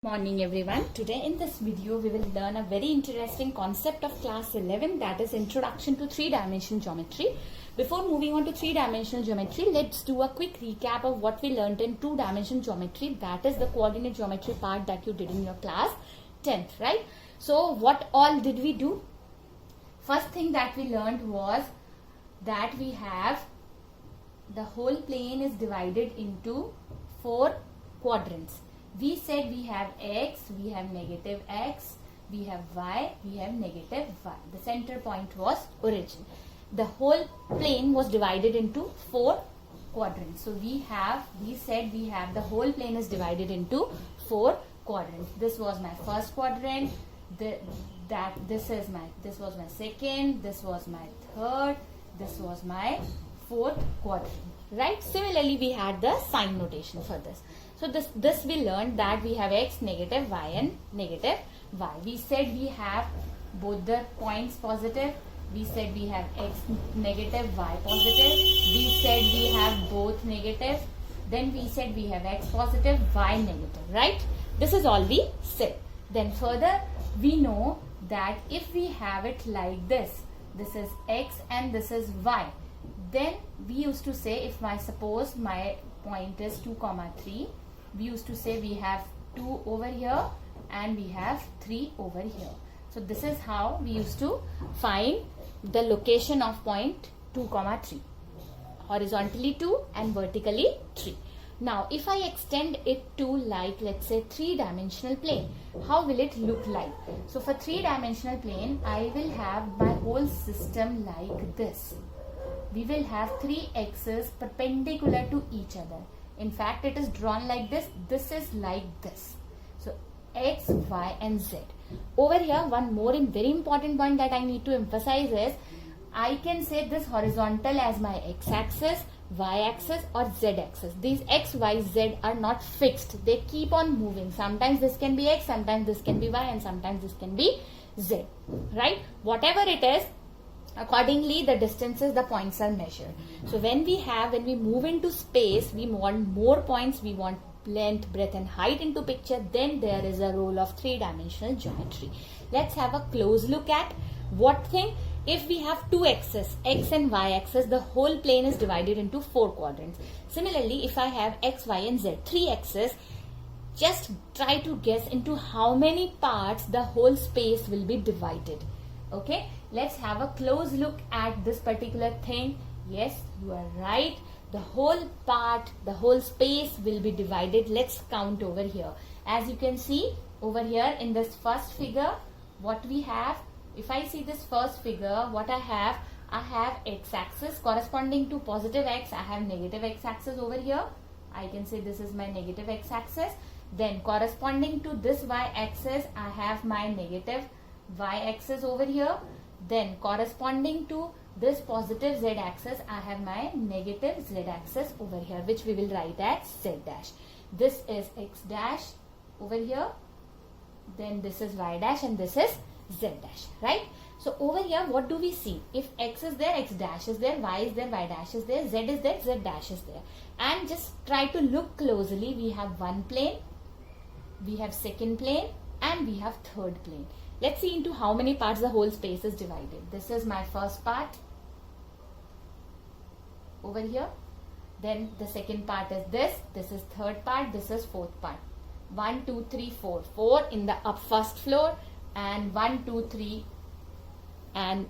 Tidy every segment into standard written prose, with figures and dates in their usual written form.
Morning everyone. Today in this video we will learn a very interesting concept of class 11, that is introduction to three-dimensional geometry. Before moving on to three-dimensional geometry, let's do a quick recap of what we learned in two-dimensional geometry, that is the coordinate geometry part that you did in your class 10th, right? So what all did we do? First thing that we learned was that we have the whole plane is divided into 4 quadrants. We said we have x, we have negative x, we have y, we have negative y. The center point was origin. The whole plane was divided into 4 quadrants. So we said we have the whole plane is divided into 4 quadrants. This was my first quadrant. This was my second. This was my third. This was my fourth quadrant. Right? Similarly, we had the sign notation for this. So this we learned that we have x, negative y and negative y. We said we have both the points positive. We said we have x negative, y positive. We said we have both negative. Then we said we have x positive, y negative. Right? This is all we said. Then further we know that if we have it like this is x and this is y. Then we used to say suppose my point is 2, 3. We used to say we have 2 over here and we have 3 over here. So this is how we used to find the location of point 2, 3. Horizontally 2 and vertically 3. Now if I extend it to like let's say 3-dimensional plane, how will it look like? So for 3-dimensional plane, I will have my whole system like this. We will have 3 axes perpendicular to each other. In fact, it is drawn like this. This is like this. So x, y and z. Over here, one more and very important point that I need to emphasize is I can say this horizontal as my x-axis, y-axis or z-axis. These x, y, z are not fixed. They keep on moving. Sometimes this can be x, sometimes this can be y and sometimes this can be z. Right? Whatever it is, accordingly the distances, the points are measured. So when we move into space, we want more points, we want length, breadth and height into picture, then there is a role of three-dimensional geometry. Let's have a close look at what thing. If we have 2 axes, x and y axis, the whole plane is divided into 4 quadrants. Similarly, if I have x, y and z, 3 axes, just try to guess into how many parts the whole space will be divided. Okay, let's have a close look at this particular thing. Yes, you are right. The whole part, the whole space will be divided. Let's count over here. As you can see over here in this first figure, what we have, if I see this first figure, what I have x-axis corresponding to positive x. I have negative x-axis over here. I can say this is my negative x-axis. Then corresponding to this y-axis, I have my negative y-axis over here. Then corresponding to this positive z-axis, I have my negative z-axis over here, which we will write as z dash. This is x dash over here. Then this is y dash and this is z dash, right? So over here, what do we see? If x is there, x dash is there, y is there, y dash is there, z is there, z dash is there. And just try to look closely. We have one plane, we have second plane and we have third plane. Let's see into how many parts the whole space is divided. This is my first part over here. Then the second part is this. This is third part. This is fourth part. 1, 2, 3, 4. 4 in the first floor and 1, 2, 3 and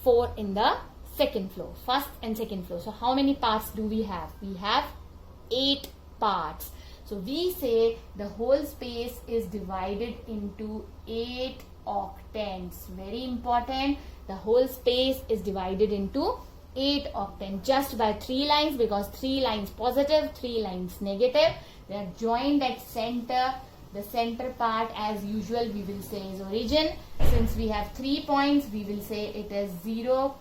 4 in the second floor. First and second floor. So how many parts do we have? We have 8 parts. So we say the whole space is divided into 8 octants. Very important. The whole space is divided into 8 octants just by 3 lines, because 3 lines positive, 3 lines negative. They are joined at center. The center part, as usual, we will say is origin. Since we have 3 points, we will say it is 0,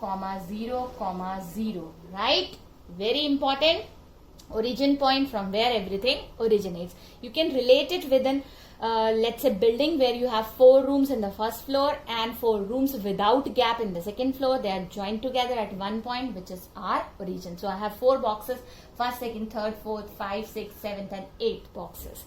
0, 0. Right? Very important. Origin point, from where everything originates. You can relate it with an let's say building where you have 4 rooms in the first floor and 4 rooms without gap in the second floor. They are joined together at one point, which is our origin. So I have 4 boxes, first, second, third, fourth, 5, 6, 7th and 8th boxes.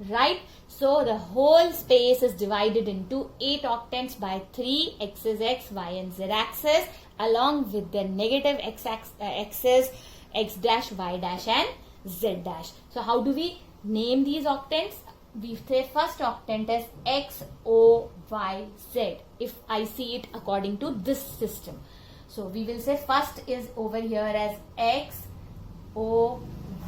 right? So the whole space is divided into 8 octants by 3 x's, x, y and z axis along with their negative axis, x dash, y dash and z dash. So how do we name these octants? We say first octant is x, o, y, z if I see it according to this system. So we will say first is over here as x, o,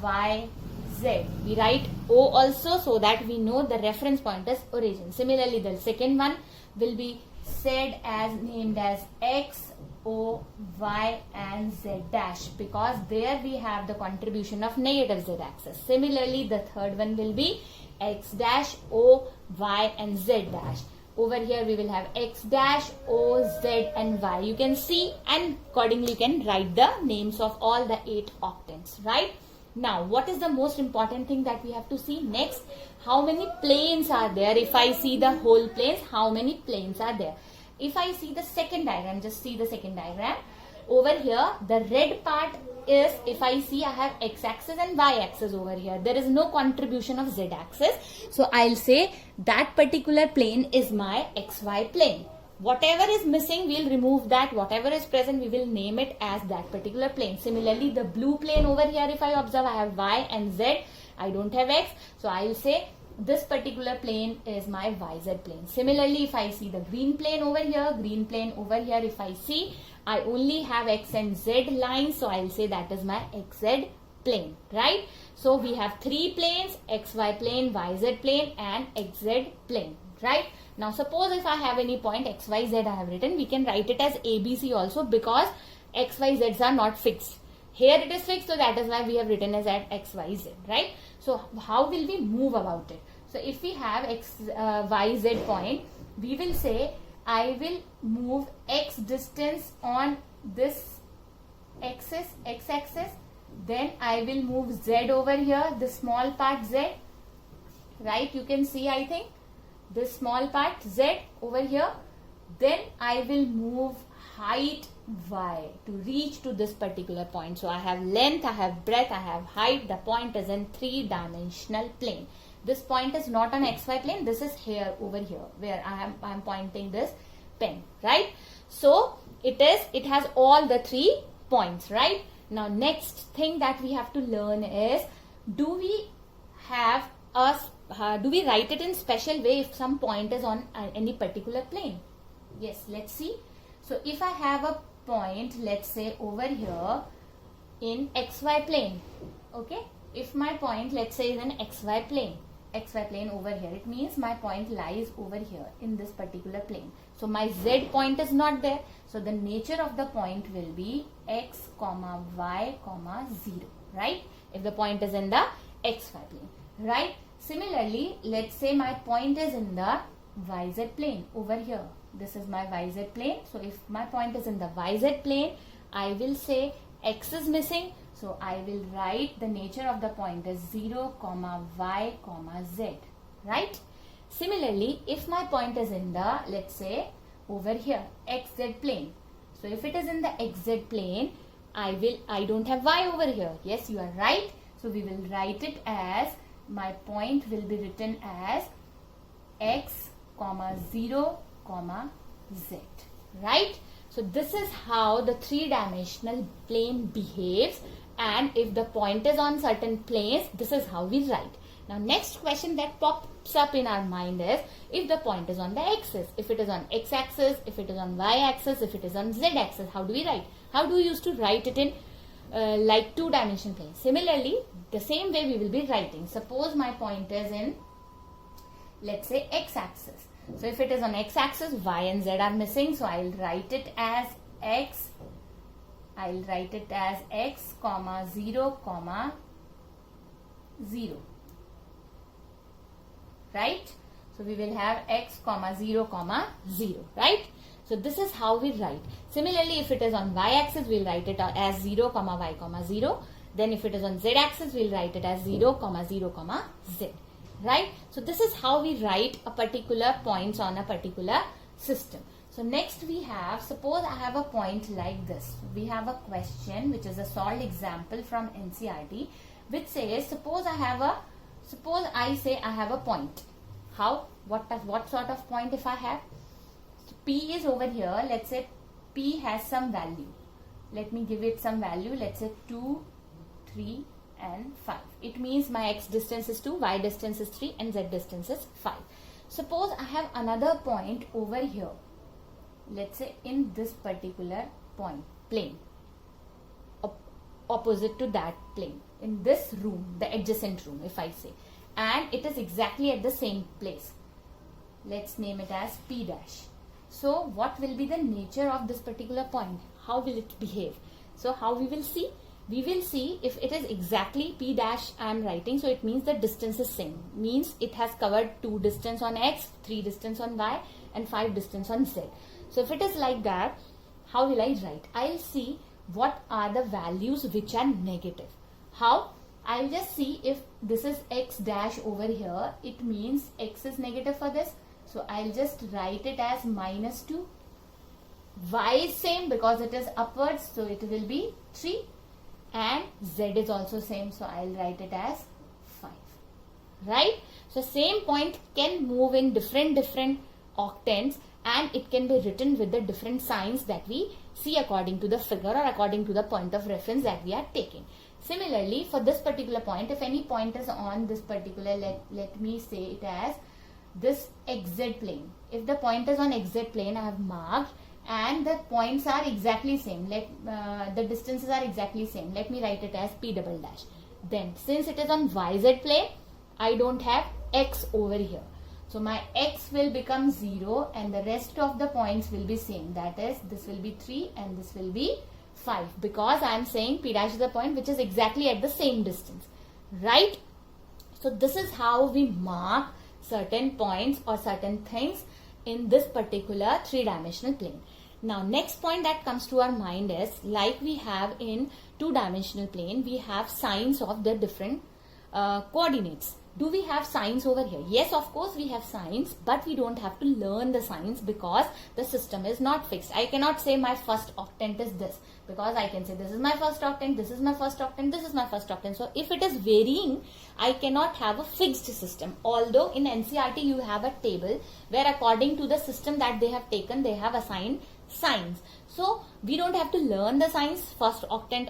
y, z. We write o also so that we know the reference point is origin. Similarly, the second one will be said as named as x, o, y and z dash because there we have the contribution of negative z axis. Similarly, the third one will be x dash, o, y and z dash. Over here we will have x dash, o, z and y. You can see and accordingly you can write the names of all the 8 octants, right? Now, what is the most important thing that we have to see next? How many planes are there? If I see the whole planes, how many planes are there? If I see the second diagram, just see the second diagram. Over here, the red part is, if I see I have x-axis and y-axis over here. There is no contribution of z-axis. So, I'll say that particular plane is my xy plane. Whatever is missing, we'll remove that. Whatever is present, we will name it as that particular plane. Similarly, the blue plane over here, if I observe, I have y and z. I don't have x. So, I'll say this particular plane is my yz plane. Similarly, if I see the green plane over here, if I see, I only have x and z lines. So, I'll say that is my xz plane, right? So, we have 3 planes, xy plane, yz plane and xz plane, right? Now, suppose if I have any point x, y, z I have written, we can write it as a, b, c also because x, y, z's are not fixed. Here it is fixed, so that is why we have written as at x, y, z, right? So, how will we move about it? So, if we have x, y, z point, we will say I will move x distance on this axis, x-axis. Then I will move z over here, the small part z, right? You can see, I think, this small part z over here. Then I will move height y to reach to this particular point. So I have length, I have breadth, I have height. The point is in 3-dimensional plane. This point is not on xy plane. This is here over here where I am pointing this pen, right? So it has all the 3 points, right? Now next thing that we have to learn is, do we write it in special way if some point is on any particular plane? Yes, let's see. So if I have a point, let's say over here in xy plane, okay? If my point, let's say, is an xy plane over here, it means my point lies over here in this particular plane. So my z point is not there. So the nature of the point will be x, y, 0, right? If the point is in the xy plane, right? Similarly, let's say my point is in the yz plane over here. This is my yz plane. So if my point is in the yz plane, I will say x is missing. So I will write the nature of the point as 0, y, z, right? Similarly, if my point is in the, let's say, over here, xz plane. So if it is in the xz plane, I don't have y over here. Yes, you are right. So we will write it as, my point will be written as x, 0, z, right? So this is how the 3-dimensional plane behaves, and if the point is on certain planes, this is how we write. Now next question that pops up in our mind is, if the point is on the axis, if it is on x-axis, if it is on y-axis, if it is on z-axis, how do we write? How do we used to write it in like 2-dimensional plane? Similarly, the same way we will be writing. Suppose my point is in, let's say, x-axis. So if it is on x-axis, y and z are missing. So I'll write it as x, 0, 0. Right? So we will have x, 0, 0. Right? So this is how we write. Similarly, if it is on y-axis, we'll write it as 0, y, 0. Then if it is on z-axis, we'll write it as 0, 0, z. Right? So this is how we write a particular points on a particular system. So next we have, suppose I have a point like this. We have a question which is a solved example from NCERT which says, suppose I have a Suppose I say I have a point. How? What sort of point if I have? So P is over here. Let's say P has some value. Let me give it some value. Let's say 2, 3 and 5. It means my x distance is 2, y distance is 3 and z distance is 5. Suppose I have another point over here. Let's say in this particular plane, opposite to that plane, in this room, the adjacent room if I say, and it is exactly at the same place. Let's name it as P dash. So what will be the nature of this particular point? How will it behave? So how we will see? We will see if it is exactly P dash I am writing, so it means the distance is same. Means it has covered 2 distance on x, 3 distance on y and 5 distance on z. So if it is like that, how will I write? I'll see what are the values which are negative. How? I'll just see if this is x dash over here, it means x is negative for this. So I'll just write it as -2. Y is same because it is upwards, so it will be 3. And z is also same, so I'll write it as 5. Right? So same point can move in different octants, and it can be written with the different signs that we see according to the figure or according to the point of reference that we are taking. Similarly, for this particular point, if any point is on this particular, let me say it as this xz plane. If the point is on xz plane, I have marked, and the points are exactly same. The distances are exactly same. Let me write it as P double dash. Then since it is on YZ plane, I don't have x over here. So my x will become 0 and the rest of the points will be same. That is, this will be 3 and this will be 5, because I am saying P dash is the point which is exactly at the same distance. Right? So this is how we mark certain points or certain things in this particular 3-dimensional plane. Now next point that comes to our mind is, like we have in 2-dimensional plane, we have signs of the different coordinates. Do we have signs over here? Yes, of course we have signs, but we don't have to learn the signs because the system is not fixed. I cannot say my first octant is this, because I can say this is my first octant, this is my first octant, this is my first octant. So if it is varying, I cannot have a fixed system. Although in NCERT you have a table where according to the system that they have taken, they have assigned signs. So we don't have to learn the signs. First octant,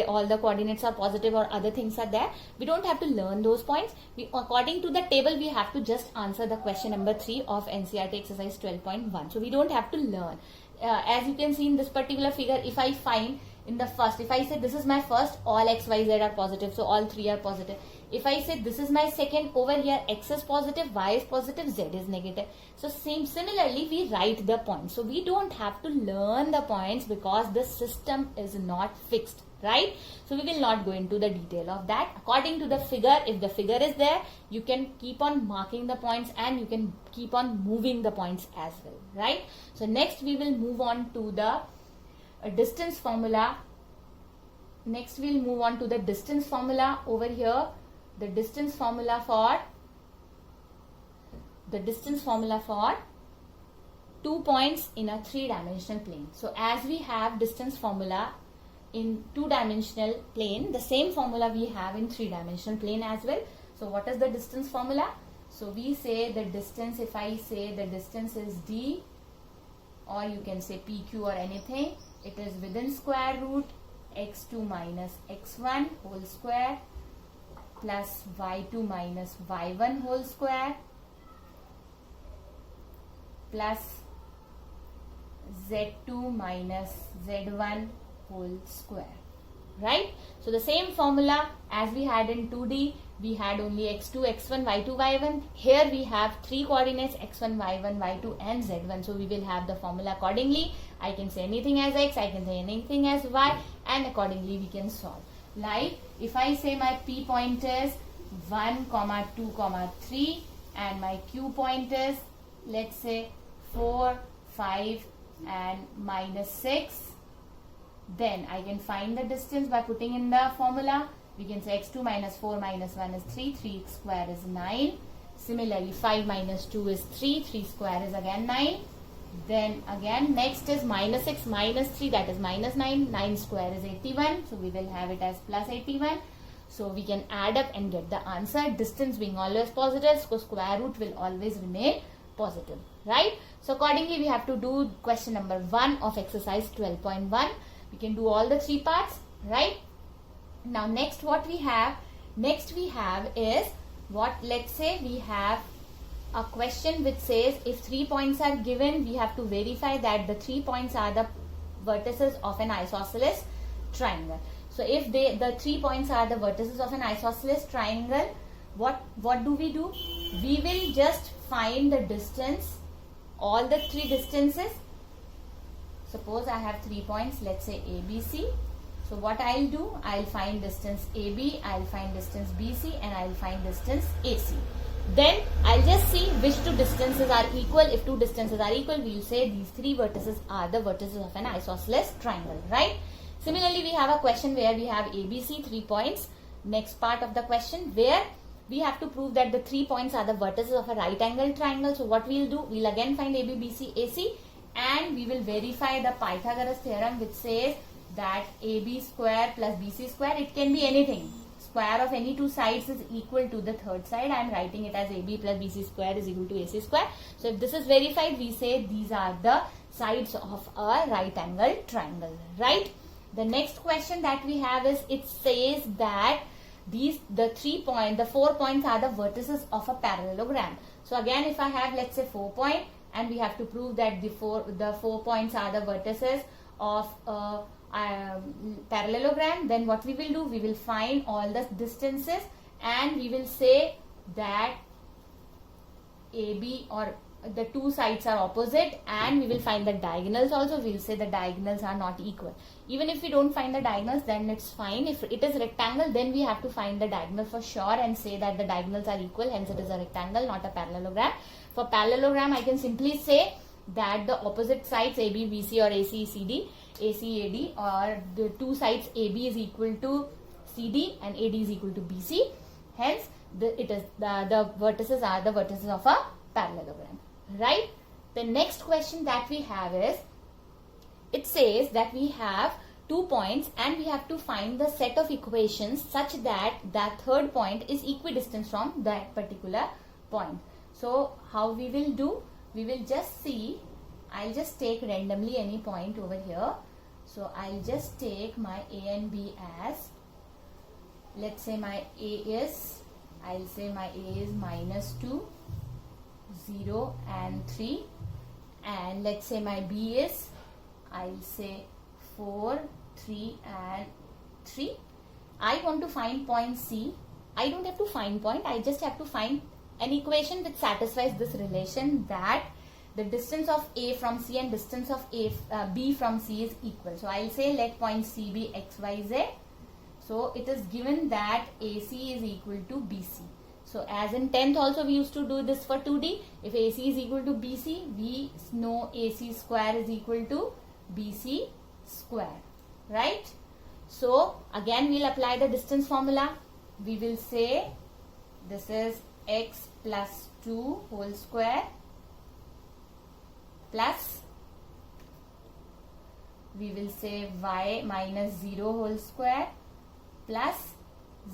all the coordinates are positive or other things are there. We don't have to learn those points. According to the table, we have to just answer the question number 3 of NCERT exercise 12.1. So we don't have to learn. As you can see in this particular figure, if I find in the first, if I say this is my first, all x, y, z are positive, so all 3 are positive. If I say this is my second, over here x is positive, y is positive, z is negative. So similarly we write the points. So we don't have to learn the points because the system is not fixed, right? So we will not go into the detail of that. According to the figure, if the figure is there, you can keep on marking the points and you can keep on moving the points as well, right? So next we will move on to the distance formula. Next we'll move on to the distance formula over here. The distance formula for 2 points in a 3-dimensional plane. So as we have distance formula in 2-dimensional plane, the same formula we have in 3-dimensional plane as well. So what is the distance formula? So we say the distance, if I say the distance is d, or you can say pq or anything, it is within square root x2 minus x1 whole square plus y2 minus y1 whole square plus z2 minus z1 whole square, right? So the same formula as we had in 2D, we had only x2, x1, y2, y1. Here we have 3 coordinates, x1, y1, y2 and z1. So we will have the formula accordingly. I can say anything as x, I can say anything as y, and accordingly we can solve. Like if I say my P point is 1, 2, 3 and my Q point is, let's say 4, 5 and -6, then I can find the distance by putting in the formula. We can say x2 minus 4 minus 1 is 3, 3 square is 9. Similarly 5 minus 2 is 3, 3 square is again 9. Then again next is -6 minus 3, that is -9, 9 square is 81. So we will have it as plus 81. So we can add up and get the answer. Distance being always positive, so square root will always remain positive, right? So accordingly, we have to do question number 1 of exercise 12.1. We can do all the 3 parts, right? Now next what we have? Next we have is what? Let's say we have a question which says if 3 points are given, we have to verify that the 3 points are the vertices of an isosceles triangle. So if the 3 points are the vertices of an isosceles triangle, what do? We will just find the distance, all the 3 distances. Suppose I have 3 points, let's say ABC. So what I'll do, I'll find distance AB, I'll find distance BC, and I'll find distance AC. Then I'll just see which 2 distances are equal. If 2 distances are equal, we'll say these 3 vertices are the vertices of an isosceles triangle, right? Similarly, we have a question where we have ABC, 3 points. Next part of the question where we have to prove that the 3 points are the vertices of a right angle triangle. So what we'll do, we'll again find AB, BC, AC, and we will verify the Pythagoras theorem which says that AB square plus BC square, it can be anything. Square of any 2 sides is equal to the third side. I am writing it as AB plus BC square is equal to AC square. So if this is verified, we say these are the sides of a right angle triangle, right? The next question that we have is, it says that the 4 points are the vertices of a parallelogram. So again, if I have, let's say, 4 points, and we have to prove that the 4 points are the vertices of a parallelogram, then what we will do, we will find all the distances and we will say that AB or the 2 sides are opposite, and we will find the diagonals also. We will say the diagonals are not equal. Even if we don't find the diagonals, then it's fine. If it is rectangle, then we have to find the diagonal for sure and say that the diagonals are equal, hence it is a rectangle, not a parallelogram. For parallelogram, I can simply say that the opposite sides AB, BC or AC, CD, AC, AD, or the 2 sides AB is equal to CD and AD is equal to BC. Hence, the vertices are the vertices of a parallelogram, right? The next question that we have is, it says that we have 2 points and we have to find the set of equations such that that third point is equidistant from that particular point. So how we will do? We will just see, I'll just take randomly any point over here. So I'll just take my A and B as, let's say my A is, I'll say my A is -2, 0 and 3, and let's say my B is, I'll say 4, 3 and 3. I want to find point C. I don't have to find point, I just have to find an equation which satisfies this relation that the distance of A from C and distance of B from C is equal. So I'll say let point C be XYZ. So it is given that AC is equal to BC. So as in 10th also we used to do this for 2D. If AC is equal to BC, we know AC square is equal to BC square, right? So again we'll apply the distance formula. We will say this is x plus 2 whole square plus, we will say y minus 0 whole square plus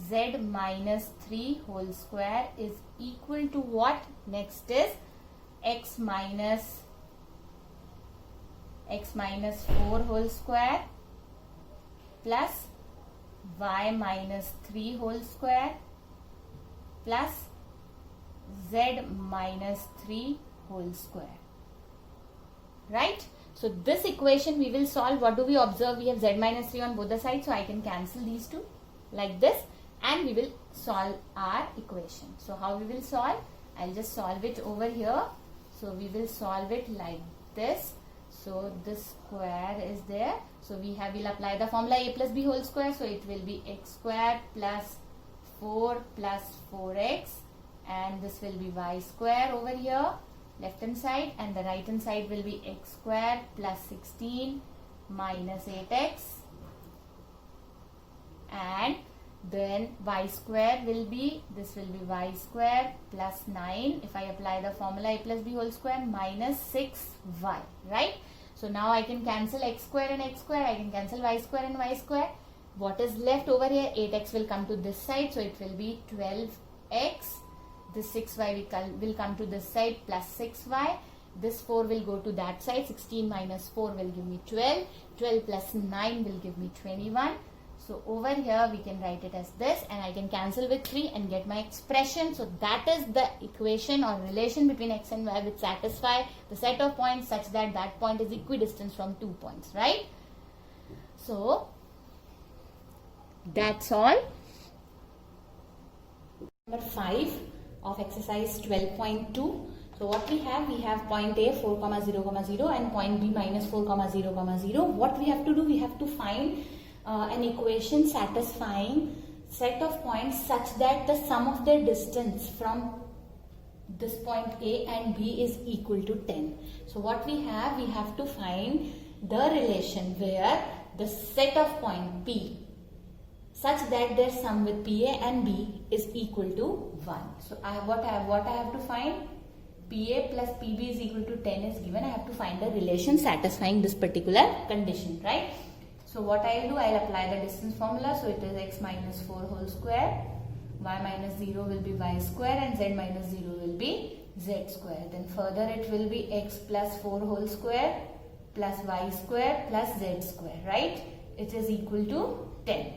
z minus 3 whole square is equal to what? Next is x minus 4 whole square plus y minus 3 whole square plus z minus 3 whole square, right? So this equation we will solve. What do we observe? We have z minus 3 on both the sides, so I can cancel these two like this, and we will solve our equation. So how we will solve? I'll just solve it over here. So we will solve it like this. So this square is there. So we'll apply the formula a plus b whole square. So it will be x square plus 4 plus 4x, and this will be y square over here, left hand side, and the right hand side will be x square plus 16 minus 8x, and then y square will be, this will be y square plus 9, if I apply the formula a plus b whole square, minus 6y, right? So now I can cancel x square and x square, I can cancel y square and y square. what is left over here? 8x will come to this side, so it will be 12x. This 6y will come to this side plus 6y. This 4 will go to that side. 16 minus 4 will give me 12. 12 plus 9 will give me 21. So over here we can write it as this, and I can cancel with 3 and get my expression. So that is the equation or relation between x and y which satisfy the set of points such that that point is equidistant from 2 points, right? So that's all. Number 5 of exercise 12.2. So what we have point A 4, 0, 0 and point B minus 4, 0, 0. What we have to do? We have to find an equation satisfying set of points such that the sum of their distance from this point A and B is equal to 10. So what we have to find the relation where the set of point P such that their sum with PA and B is equal to 1. So what I have to find? PA plus PB is equal to 10 is given. I have to find a relation satisfying this particular condition, right? So what I'll do, I'll apply the distance formula. So it is x minus 4 whole square, y minus 0 will be y square, and z minus 0 will be z square. Then further it will be x plus 4 whole square plus y square plus z square, right? It is equal to 10.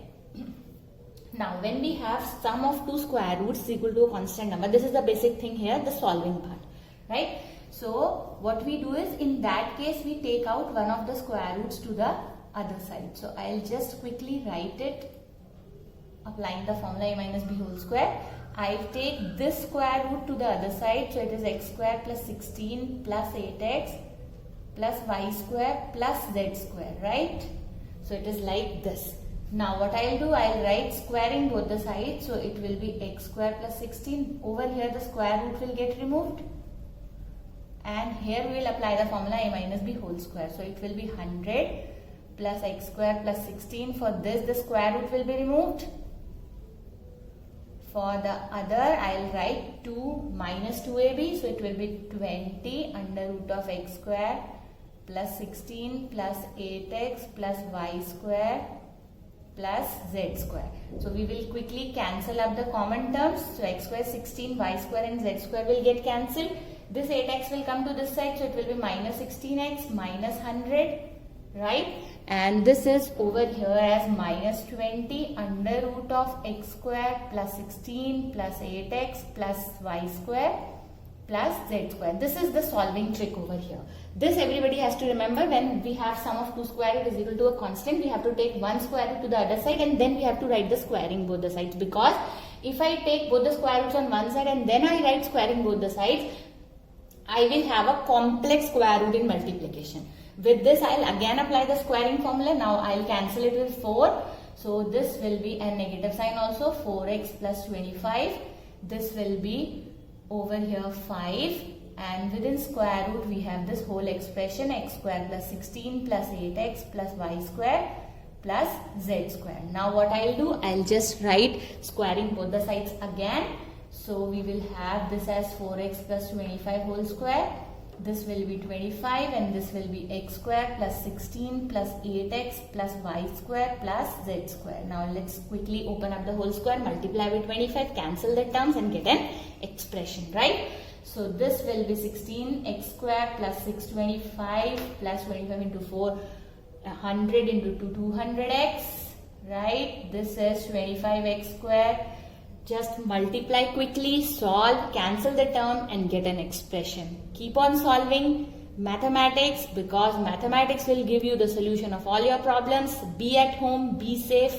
Now when we have sum of two square roots is equal to a constant number, this is the basic thing here, the solving part, right? So what we do is, in that case we take out one of the square roots to the other side. So I'll just quickly write it, applying the formula a minus b whole square. I take this square root to the other side, so it is x square plus 16 plus 8x plus y square plus z square, right? So it is like this. Now what I'll do, I'll write squaring both the sides, so it will be x square plus 16. Over here the square root will get removed, and here we will apply the formula a minus b whole square. So it will be 100 plus x square plus 16. For this the square root will be removed. For the other I'll write 2 minus 2ab, so it will be 20 under root of x square plus 16 plus 8x plus y square plus z square. So we will quickly cancel up the common terms. So x square 16, y square and z square will get cancelled. This 8x will come to this side, so it will be minus 16x minus 100, right? And this is over here as minus 20 under root of x square plus 16 plus 8x plus y square plus z square. This is the solving trick over here. This everybody has to remember. When we have sum of two square root is equal to a constant, we have to take one square root to the other side, and then we have to write the squaring both the sides. Because if I take both the square roots on one side and then I write squaring both the sides, I will have a complex square root in multiplication. With this, I'll again apply the squaring formula. Now I'll cancel it with 4. So this will be a negative sign also. 4x plus 25. This will be over here 5. And within square root, we have this whole expression, x square plus 16 plus 8x plus y square plus z square. Now what I'll do, I'll just write squaring both the sides again. So we will have this as 4x plus 25 whole square. This will be 25, and this will be x square plus 16 plus 8x plus y square plus z square. Now let's quickly open up the whole square, multiply with 25, cancel the terms and get an expression, right? So this will be 16x square plus 625 plus 25 into 4, 100 into 2, 200x, right? This is 25x square. Just multiply quickly, solve, cancel the term and get an expression. Keep on solving mathematics, because mathematics will give you the solution of all your problems. Be at home, be safe.